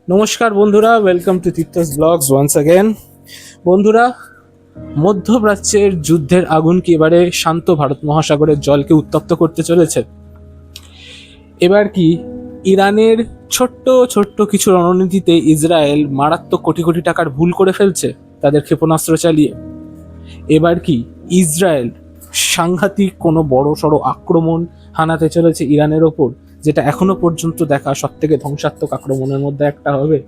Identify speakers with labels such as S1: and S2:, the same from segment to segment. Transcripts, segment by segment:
S1: নমস্কার বন্ধুরা, welcome to Tirtha's blogs once again. বন্ধুরা, মধ্যপ্রাচ্যের যুদ্ধের আগুন কি এবারে শান্ত ভারত মহাসাগরের জলকে উত্তপ্ত করতে চলেছে? এবার কি ইরানের ছোট্ট ছোট্ট কিছু রণনীতিতে ইসরায়েল মারাত্মক কোটি কোটি টাকার ভুল করে ফেলছে তাদের ক্ষেপণাস্ত্র চালিয়ে? এবার কি ইসরায়েল সাংঘাতিক কোনো বড় সড়ো আক্রমণ হানাতে চলেছে ইরানের ওপর, যেটা এখনো পর্যন্ত দেখা সবথেকে ধ্বংসাত্মক আক্রমণের মধ্যে একটা হবে?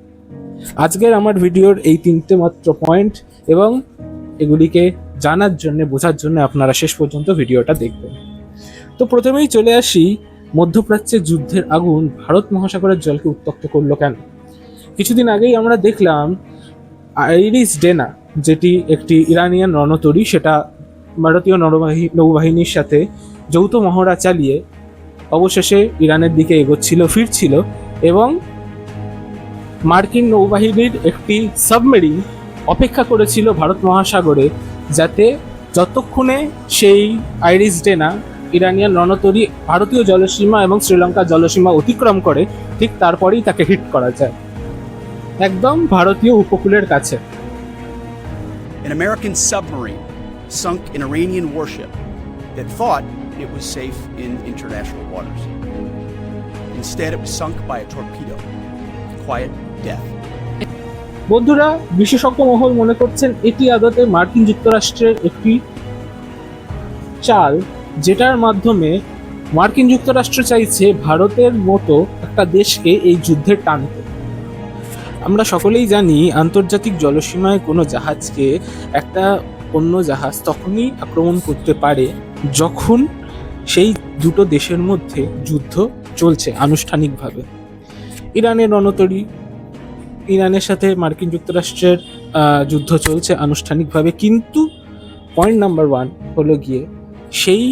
S1: আজকের আমার ভিডিওর এই তিনটে মাত্র পয়েন্ট, এবং এগুলিকে জানার জন্য বোঝার জন্য আপনারা শেষ পর্যন্ত ভিডিওটা দেখবেন। তো প্রথমেই চলে আসি, মধ্যপ্রাচ্যের যুদ্ধের আগুন ভারত মহাসাগরের জলকে উত্তপ্ত করলো কেন? কিছুদিন আগেই আমরা দেখলাম আইরিস ডেনা, যেটি একটি ইরানিয়ান রণতরী, সেটা ভারতীয় নৌবাহিনীর সাথে যৌথ মহড়া চালিয়ে অবশেষে ইরানের দিকে ফিরছিল, এবং মার্কিন নৌবাহিনীর একটি সাবমেরিন অপেক্ষা করেছিল ভারত মহাসাগরে, যাতে যতক্ষণে সেই আইরিস ডেনা ইরানিয়ান রণতরী ভারতীয় জলসীমা এবং শ্রীলঙ্কার জলসীমা অতিক্রম করে, ঠিক তারপরেই তাকে হিট করা যায় একদম ভারতীয় উপকূলের কাছে।
S2: An American submarine sunk an Iranian warship that thought it was safe in international waters. Instead, it was sunk by a torpedo. Quiet death.
S1: বন্ধুরা, বিশেষজ্ঞ মহল মনে করছেন এটি আদতে মার্কিন যুক্তরাষ্ট্রের একটি চাল, যেটার মাধ্যমে মার্কিন যুক্তরাষ্ট্র চাইছে ভারতের মতো একটা দেশকে এই যুদ্ধে টানতে। আমরা সকলেই জানি, আন্তর্জাতিক জলসীমায় কোনো জাহাজকে একটা অন্য জাহাজ তখনই আক্রমণ করতে পারে যখন সেই দুটো দেশের মধ্যে যুদ্ধ চলছে আনুষ্ঠানিকভাবে। ইরানের রণতরী, ইরানের সাথে মার্কিন যুক্তরাষ্ট্রের যুদ্ধ চলছে আনুষ্ঠানিকভাবে, কিন্তু পয়েন্ট নাম্বার 1 হলো গিয়ে সেই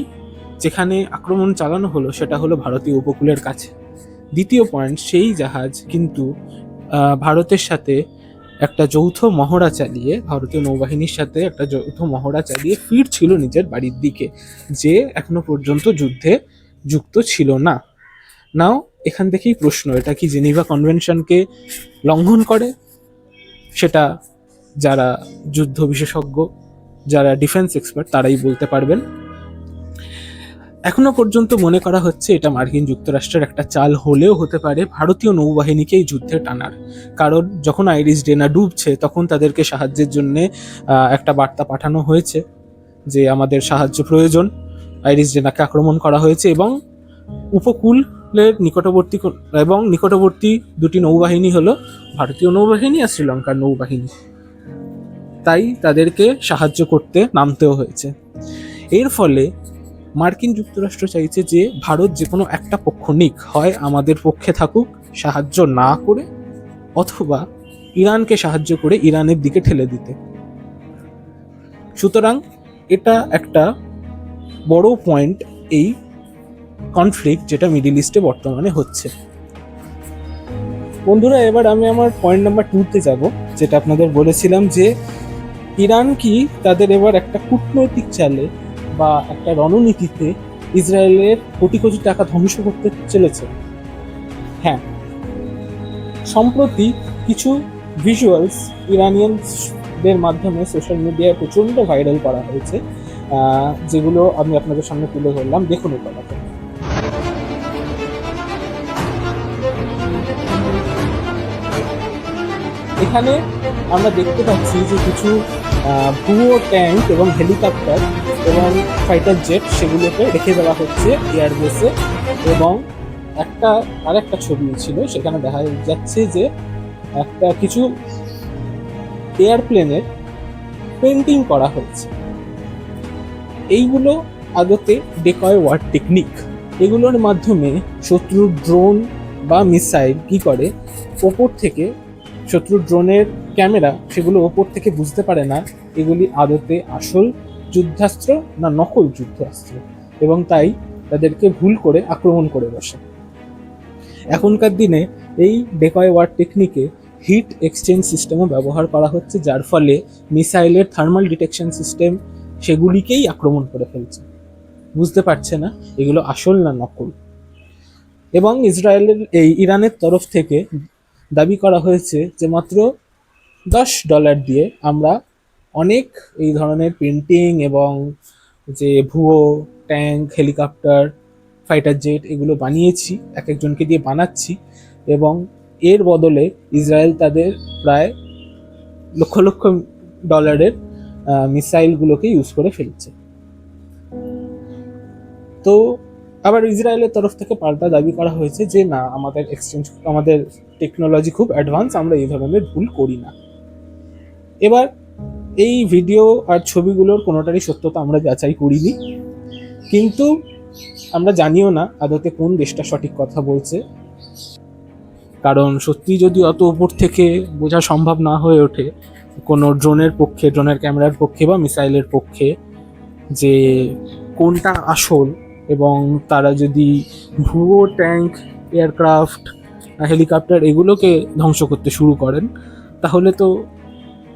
S1: যেখানে আক্রমণ চালানো হলো সেটা হলো ভারতীয় উপকূলের কাছে। দ্বিতীয় পয়েন্ট, সেই জাহাজ কিন্তু ভারতের সাথে একটা যৌথ মহড়া চালিয়ে, ভারতীয় নৌবাহিনীর সাথে একটা যৌথ মহড়া চালিয়ে ফিরছিল নিজের বাড়ির দিকে, যে এখনো পর্যন্ত যুদ্ধে যুক্ত ছিল না। নাও এখান থেকেই প্রশ্ন, এটা কি জেনিভা কনভেনশনকে লঙ্ঘন করে? সেটা যারা যুদ্ধ বিশেষজ্ঞ, যারা ডিফেন্স এক্সপার্ট, তারাই বলতে পারবেন। এখনো পর্যন্ত মনে করা হচ্ছে এটা মার্কিন যুক্তরাষ্ট্রের একটা চাল হলেও হতে পারে ভারতীয় নৌবাহিনীকে এই যুদ্ধে টানার। কারণ যখন আইরিস ডেনা ডুবছে তখন তাদেরকে সাহায্যের জন্য একটা বার্তা পাঠানো হয়েছে যে আমাদের সাহায্য প্রয়োজন। আইরিস ডেনাকে আক্রমণ করা হয়েছে এবং উপকূলের নিকটবর্তী দুটি নৌবাহিনী হলো ভারতীয় নৌবাহিনী আর শ্রীলঙ্কার নৌবাহিনী, তাই তাদেরকে সাহায্য করতে নামতেও হয়েছে। এর ফলে মার্কিন যুক্তরাষ্ট্র চাইছে যে ভারত যে কোনো একটা পক্ষ নিক, হয় আমাদের পক্ষে থাকুক সাহায্য না করে, অথবা ইরানকে সাহায্য করে ইরানের দিকে ঠেলে দিতে। সুতরাং এটা একটা বড় পয়েন্ট এই কনফ্লিক্ট যেটা মিডল ইস্টে বর্তমানে হচ্ছে। বন্ধুরা, এবার আমি আমার পয়েন্ট নাম্বার 2-তে যাব, যেটা আপনাদের বলেছিলাম যে ইরান কি তাদের এবার একটা কূটনৈতিক চালে বা একটা রণনীতিতে ইসরায়েলের কোটি কোটি টাকা ধ্বংস করতে চলেছে। হ্যাঁ, সম্প্রতি কিছু ভিজুয়ালস ইরানিয়ানদের মাধ্যমে সোশ্যাল মিডিয়ায় প্রচণ্ড ভাইরাল করা হয়েছে, যেগুলো আমি আপনাদের সামনে তুলে ধরলাম। দেখুন এই কথাটা। এখানে আমরা দেখতে পাচ্ছি যে কিছু ভুয়ো ট্যাঙ্ক এবং হেলিকপ্টার এবং ফাইটার জেট সেগুলোকে রেখে দেওয়া হচ্ছে এয়ারবেসে, এবং আরেকটা ছবি ছিল, সেখানে দেখা যাচ্ছে যে কিছু এয়ারপ্লেনের পেন্টিং করা হচ্ছে। এইগুলো আদতে ডেকয় ওয়ার টেকনিক। এগুলোর মাধ্যমে শত্রুর ড্রোন বা মিসাইল কি করে, ওপর থেকে শত্রুর ড্রোনের ক্যামেরা সেগুলো ওপর থেকে বুঝতে পারে না এগুলি আদতে আসল যুদ্ধাস্ত্র না নকল যুদ্ধাস্ত্র, এবং তাই তাদেরকে ভুল করে আক্রমণ করে বসে। এখনকার দিনে এই ডেকয় ওয়ার টেকনিকে হিট এক্সচেঞ্জ সিস্টেমও ব্যবহার করা হচ্ছে, যার ফলে মিসাইলের থার্মাল ডিটেকশন সিস্টেম সেগুলিকেই আক্রমণ করে ফেলছে, বুঝতে পারছে না এগুলো আসল না নকল। এবং ইরানের তরফ থেকে দাবি করা হয়েছে যে মাত্র $10 দিয়ে আমরা অনেক এই ধরনের পেন্টিং এবং যে ভুয়ো ট্যাঙ্ক, হেলিকপ্টার, ফাইটার জেট এগুলো বানিয়েছি, এক একজনকে দিয়ে বানাচ্ছি, এবং এর বদলে ইসরায়েল তাদের প্রায় লক্ষ লক্ষ ডলারের মিসাইলগুলোকে ইউজ করে ফেলছে। তো আবার ইসরায়েলের তরফ থেকে পাল্টা দাবি করা হয়েছে যে না, আমাদের টেকনোলজি খুব অ্যাডভান্স, আমরা এই ধরনের ভুল করি না। এবার এই ভিডিও আর ছবিগুলোর কোনোটারই সত্যতা আমরা যাচাই করিনি, কিন্তু আমরা জানিও না আদতে কোন দেশটা সঠিক কথা বলছে, কারণ সত্যি যদি অত উপর থেকে বোঝা সম্ভব না হয়ে ওঠে কোনো ড্রোনের পক্ষে, ড্রোনের ক্যামেরার পক্ষে বা মিসাইলের পক্ষে, যে কোনটা আসল, এবং তারা যদি ভুয়ো ট্যাঙ্ক, এয়ারক্রাফট, হেলিকপ্টার এগুলোকে ধ্বংস করতে শুরু করেন, তাহলে তো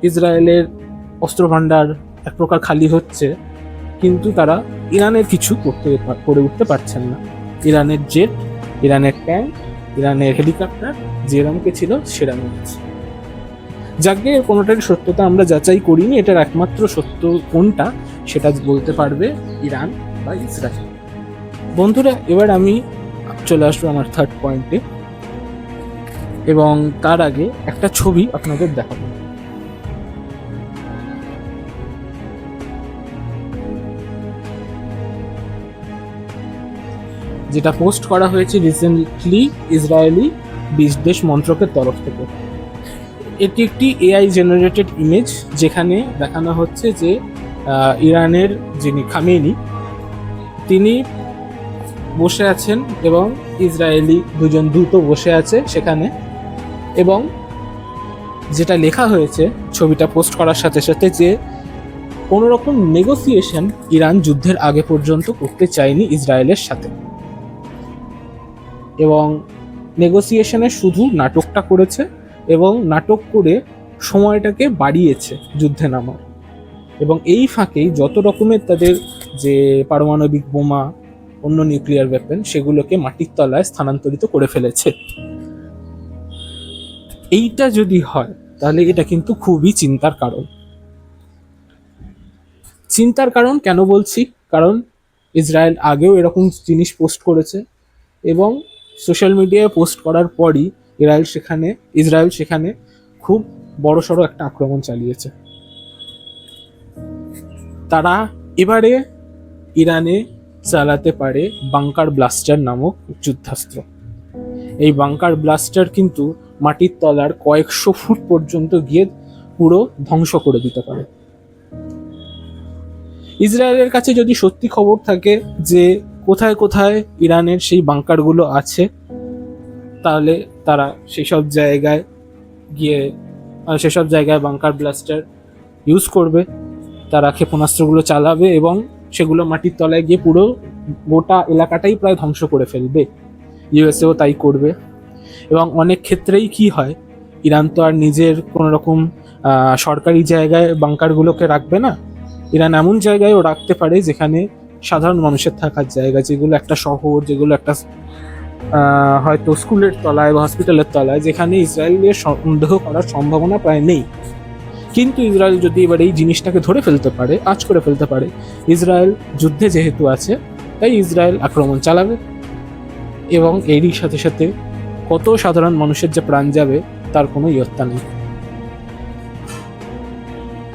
S1: ইসরায়েলের অস্ত্রভাণ্ডার এক প্রকার খালি হচ্ছে, কিন্তু তারা ইরানের কিছু করে উঠতে পারছেন না। ইরানের জেট, ইরানের ট্যাঙ্ক, ইরানের হেলিকপ্টার যেরমকে ছিল সেরমই আছে। যাকে কোনোটার সত্যতা আমরা যাচাই করিনি, এটার একমাত্র সত্য কোনটা সেটা বলতে পারবে ইরান বা ইসরায়েল। বন্ধুরা, এবার আমি চলে আসবো আমার থার্ড পয়েন্টে, এবং তার আগে একটা ছবি আপনাদের দেখাবো। যেটা পোস্ট করা হয়েছে রিসেন্টলি ইসরায়েলি বিদেশ মন্ত্রকের তরফ থেকে। এটি একটি এআই জেনারেটেড ইমেজ, যেখানে দেখানো হচ্ছে যে ইরানের যিনি খামেনি তিনি বসে আছেন এবং ইসরায়েলি দুজন দূত বসে আছে সেখানে, এবং যেটা লেখা হয়েছে ছবিটা পোস্ট করার সাথে সাথে যে কোনো রকম নেগোসিয়েশন ইরান যুদ্ধের আগে পর্যন্ত করতে চায়নি ইসরায়েলের সাথে, এবং নেগোসিয়েশনে শুধু নাটকটা করেছে এবং নাটক করে সময়টাকে বাড়িয়েছে যুদ্ধে নামার, এবং এই ফাঁকেই যত রকমের তাদের যে পারমাণবিক বোমা, অন্য নিউক্লিয়ার ওয়েপন, সেগুলোকে মাটির তলায় স্থানান্তরিত করে ফেলেছে। এইটা যদি হয় তাহলে এটা কিন্তু খুবই চিন্তার কারণ। চিন্তার কারণ কেন বলছি? কারণ ইসরায়েল আগেও এরকম জিনিস পোস্ট করেছে, এবং সোশ্যাল মিডিয়ায় পোস্ট করার পরই ইসরায়েল সেখানে খুব বড়সড় একটা আক্রমণ চালিয়েছে। তারা এবারে ইরানে চালাতে পারে বাংকার ব্লাস্টার নামক যুদ্ধাস্ত্র। এই বাংকার ব্লাস্টার কিন্তু মাটির তলার কয়েকশো ফুট পর্যন্ত গিয়ে পুরো ধ্বংস করে দিতে পারে। ইসরায়েলের কাছে যদি সত্যি খবর থাকে যে কোথায় কোথায় ইরানের সেই বাংকারগুলো আছে, তাহলে তারা সেসব জায়গায় বাংকার ব্লাস্টার ইউজ করবে, তারা ক্ষেপণাস্ত্রগুলো চালাবে এবং সেগুলো মাটির তলায় গিয়ে পুরো গোটা এলাকাটাই প্রায় ধ্বংস করে ফেলবে। ইউএসএও তাই করবে। এবং অনেক ক্ষেত্রেই কি হয়, ইরান তো আর নিজের কোনো রকম সরকারি জায়গায় বাংকারগুলোকে রাখবে না, ইরান এমন জায়গায়ও রাখতে পারে যেখানে সাধারণ মানুষের থাকার জায়গা, যেগুলো একটা শহর, যেগুলো একটা হয়তো স্কুলের তলায় বা হসপিটালের তলায়, যেখানে ইসরায়েলের সন্দেহ করার সম্ভাবনা প্রায় নেই। কিন্তু ইসরায়েল যদি এবার এই জিনিসটাকে ধরে ফেলতে পারে, আঁচ করে ফেলতে পারে, ইসরায়েল যুদ্ধে যেহেতু আছে তাই ইসরায়েল আক্রমণ চালাবে, এবং এরই সাথে সাথে কত সাধারণ মানুষের যে প্রাণ যাবে তার কোনো ইয়ত্তা নেই।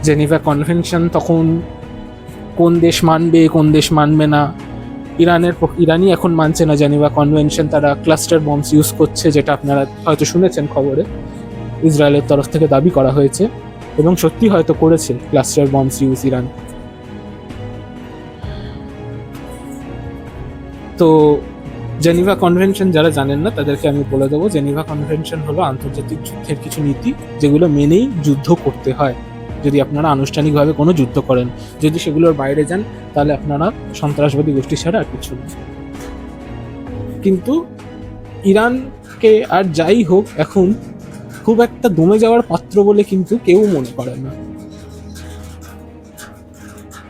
S1: জেনেভা কনভেনশন তখন কোন দেশ মানবে কোন দেশ মানবে না, ইরানই এখন মানছে না জেনেভা কনভেনশন, তারা ক্লাস্টার বম্বস ইউজ করছে, যেটা আপনারা হয়তো শুনেছেন খবরে, ইসরায়েলের তরফ থেকে দাবি করা হয়েছে, এবং সত্যি হয়তো করেছে ক্লাস্টার বম্বস ইউজ ইরান। তো জেনেভা কনভেনশন যারা জানেন না তাদেরকে আমি বলে দেবো, জেনেভা কনভেনশন হলো আন্তর্জাতিক যুদ্ধের কিছু নীতি, যেগুলো মেনেই যুদ্ধ করতে হয় যদি আপনারা আনুষ্ঠানিকভাবে কোনো যুদ্ধ করেন। যদি সেগুলোর বাইরে যান তাহলে আপনারা সন্ত্রাসবাদী গোষ্ঠী ছাড়া আর কিছু না। কিন্তু ইরানকে আর যাই হোক এখন খুব একটা দমে যাওয়ার পাত্র বলে কিন্তু কেউ মনে করে না।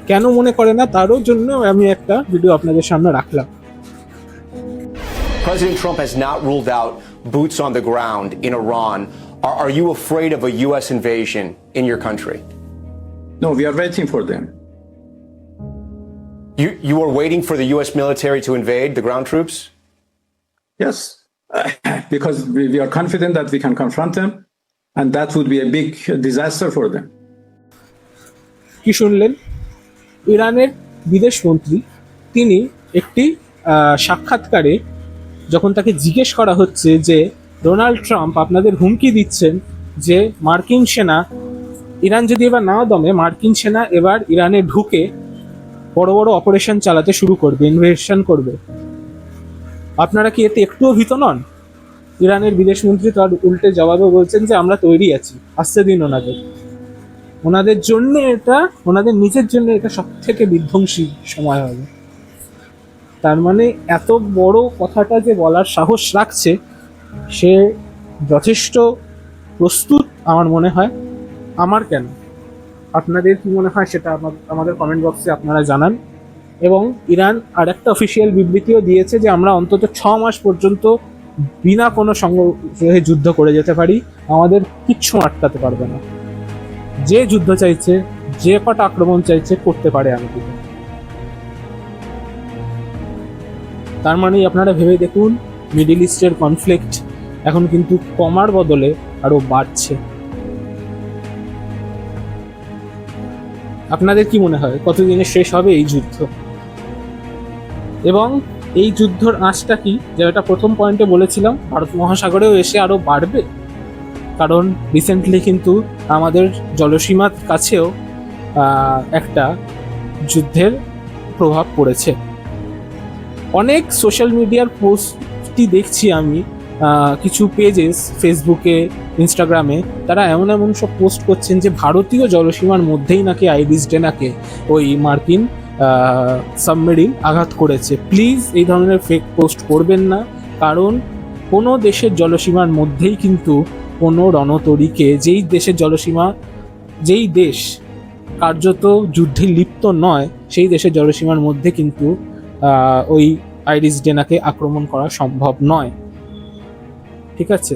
S1: কেন মনে করে না তারও জন্য আমি একটা ভিডিও আপনাদের সামনে রাখলাম।
S3: President Trump has not ruled out boots on the ground in Iran. Are you afraid of a U.S. invasion in your country?
S4: No, we are waiting for them.
S3: You are waiting for the U.S. military to invade the ground troops?
S4: Yes, because we are confident that we can confront them, and that would be a big disaster for them.
S1: কি শুনলেন? ইরানের বিদেশমন্ত্রী তিনি একটি সাক্ষাৎকারে যখন তাকে জিজ্ঞেস করা হচ্ছে যে ডোনাল্ড ট্রাম্প আপনাদের হুমকি দিচ্ছেন যে মার্কিন সেনা, ইরান যদি এবার না দমে, মার্কিন সেনা এবার ইরানে ঢুকে বড় বড় অপারেশন চালাতে শুরু করবে, ইনভেশন করবে, আপনারা কি এতে একটুও ভীত নন? ইরানের বিদেশমন্ত্রী তার উল্টে জবাবে বলছেন যে আমরা তৈরি আছি, আসতে দিন ওনাদের জন্য এটা, ওনাদের নিজের জন্য এটা সব থেকে বিধ্বংসী সময় হবে। তার মানে এত বড় কথাটা যে বলার সাহস রাখছে, সে যথেষ্ট প্রস্তুত আমার মনে হয়। আমার কেন, আপনাদের কি মনে হয় সেটা আমাদের কমেন্ট বক্সে আপনারা জানান। এবং ইরান আর একটা অফিসিয়াল বিবৃতিও দিয়েছে যে আমরা অন্তত 6 মাস পর্যন্ত বিনা কোনো সংগ্রহে যুদ্ধ করে যেতে পারি, আমাদের কিচ্ছু আটকাতে পারবে না। যে যুদ্ধ চাইছে, যে কটা আক্রমণ চাইছে করতে পারে আমেরিকা। তার মানে আপনারা ভেবে দেখুন, মিডল ইস্টের কনফ্লিক্ট এখন কিন্তু কমার বদলে আরো বাড়ছে। আপনাদের কি মনে হয় কতদিনে শেষ হবে এই যুদ্ধ? এবং এই যুদ্ধর আঁচটা কি, যেটা প্রথম পয়েন্টে বলেছিলাম, ভারত মহাসাগরেও এসে আরো বাড়বে। কারণ রিসেন্টলি কিন্তু আমাদের জলসীমার কাছেও একটা যুদ্ধের প্রভাব পড়েছে। অনেক সোশ্যাল মিডিয়ার পোস্টটি দেখছি আমি, কিছু পেজেস ফেসবুকে, ইনস্টাগ্রামে, তারা এমন এমন সব পোস্ট করছেন যে ভারতীয় জলসীমার মধ্যেই নাকি আইরিস ডেনাকে ওই মার্কিন সাবমেরিন আঘাত করেছে। প্লিজ এই ধরনের ফেক পোস্ট করবেন না, কারণ কোনো দেশের জলসীমার মধ্যেই কিন্তু কোনো রণতরীকে, যেই দেশের জলসীমা, যেই দেশ কার্যত যুদ্ধে লিপ্ত নয়, সেই দেশের জলসীমার মধ্যে কিন্তু ওই আইরিস ডেনাকে আক্রমণ করা সম্ভব নয়। ঠিক আছে,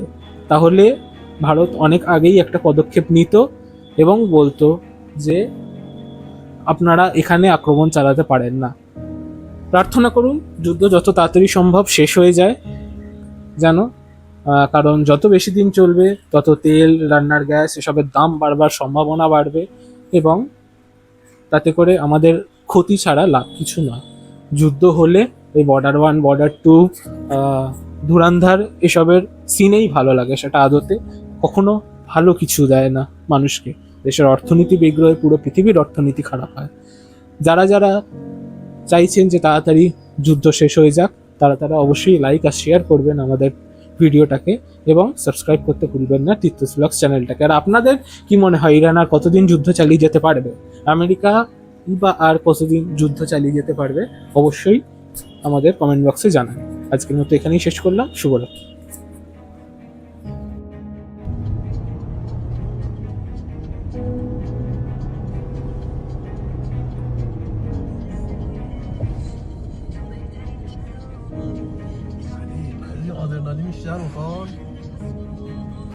S1: তাহলে ভারত অনেক আগেই একটা পদক্ষেপ নিত এবং বলতো যে আপনারা এখানে আক্রমণ চালাতে পারেন না। প্রার্থনা করুন যুদ্ধ যত তাড়াতাড়ি সম্ভব শেষ হয়ে যায় জানো, কারণ যত বেশি দিন চলবে তত তেল, রান্নার গ্যাস এসবের দাম বাড়বার সম্ভাবনা বাড়বে, এবং তাতে করে আমাদের ক্ষতি ছাড়া লাভ কিছু না। যুদ্ধ হলে এই বর্ডার 1, বর্ডার 2, ধুরান্ধার এসবের সিনেই ভালো লাগে, সেটা আদতে কখনো ভালো কিছু দেয় না মানুষকে। দেশের অর্থনীতি বিগ্রহে পুরো পৃথিবীর অর্থনীতি খারাপ হয়। যারা যারা চাইছেন যে তাড়াতাড়ি যুদ্ধ শেষ হয়ে যাক, তারা অবশ্যই লাইক আর শেয়ার করবেন আমাদের ভিডিওটাকে, এবং সাবস্ক্রাইব করতে ভুলবেন না তীর্থস ব্লগস চ্যানেলটাকে। আর আপনাদের কি মনে হয়, ইরান আর কতদিন যুদ্ধ চালিয়ে যেতে পারবে? আমেরিকা বা আর কতদিন যুদ্ধ চালিয়ে যেতে পারবে? অবশ্যই আমাদের কমেন্ট বক্সে জানান। আজকের মতো এখানেই শেষ করলাম। শুভরাত্রি।
S5: خیلی آدرنالین بیشتر میخواد